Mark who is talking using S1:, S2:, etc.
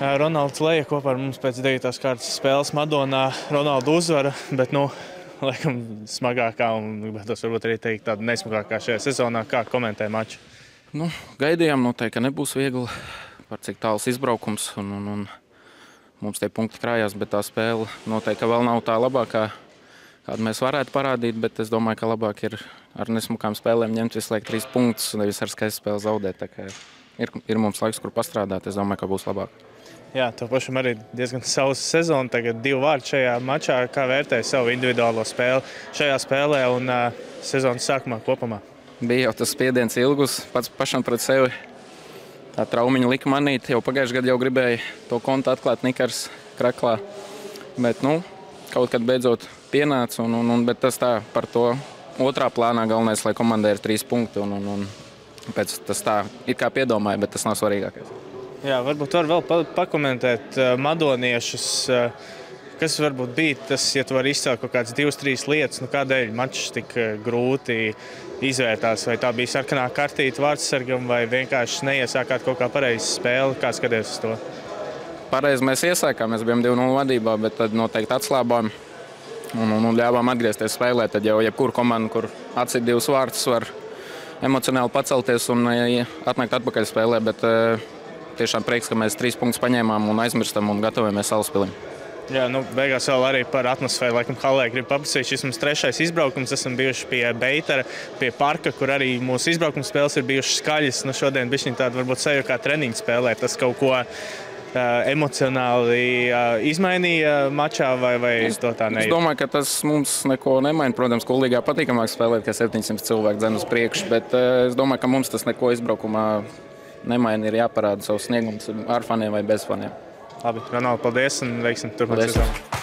S1: Ronalds Leja kopā ar mums pēc 9. kārtas spēles Madonā. Ronaldu uzvara, bet, laikam smagākā un, gribētos varbūt arī teikt, tāda nesmagākā šajā sezonā. Kā komentē maču?
S2: Gaidījām noteikti, ka nebūs viegli, par cik tāls izbraukums un mums tie punkti krājās, bet tā spēle noteikti vēl nav tā labākā, kādu mēs varētu parādīt, bet es domāju, ka labāk ir ar nesmukām spēlēm ņemt visu laiku 3 punktus, nevis ar skaistu spēli zaudēt. Tā kā ir mums laiks, kur pastrādāt, es domāju, ka būs labāk.
S1: Jā, to pašam arī diezgan sausa sezona. Tagad 2 vārdi šajā mačā. Kā vērtēja savu individuālo spēli šajā spēlē un sezonas sākumā kopumā?
S2: Bija jau tas spiediens ilgus, pats pašam pret sevi. Tā traumiņa lika manīt. Jau pagājušajā gadā jau gribēja to kontu atklāt Nikars Kraklā. Bet, kaut kad beidzot pienāca. Bet tas tā par to otrā plānā galvenais, lai komandai ir 3 punkti. Pēc tas tā ir kā piedomāja, bet tas nav svarīgākais.
S1: Jā, varbūt var vēl pakomentēt madoniešus. Kas varbūt bija tas, ja tu vari izcelt kaut kādas 2-3 lietas, kādēļ mačs tik grūti izvērtās? Vai tā bija sarkanā kartīte vārdsargam vai vienkārši neiesākāt kaut kā pareizi spēli? Kā skaties uz to?
S2: Pareizi mēs iesākām, mēs bijām 2-0 vadībā, bet tad noteikti atslābām un ļāvām atgriezties spēlē. Tad jau jebkura komanda, kur atsit 2 vārdus, var emocionāli pacelties un atnākt atpakaļ spēlē, bet tiešām prieks, ka mēs 3 punktus paņēmām un aizmirstam un gatavojamies Salaspilim.
S1: Jā, beigās vēl arī par atmosfēru. Laikam Halē grib paprasīt, šis mums 3. izbraukums. Esam bijuši pie Beitera, pie parka, kur arī mūsu izbraukuma spēles ir bijušas skaļas. Šodien bišķiņ tāda varbūt seju kā treniņu spēlē. Tas kaut ko emocionāli izmainīja mačā vai to tā nejūt?
S2: Es domāju, ka tas mums neko nemaina. Protams, Kuldīgā patīkamāk spēlēt, ka 700 cilvēku dzen uz priekšu, bet es domāju, ka mums tas neko izbraukumā nemaina, ir jāparāda savus sniegums ar faniem vai bez faniem.
S1: Labi, Ronaldi, paldies un veiksim turpmāk sezonu.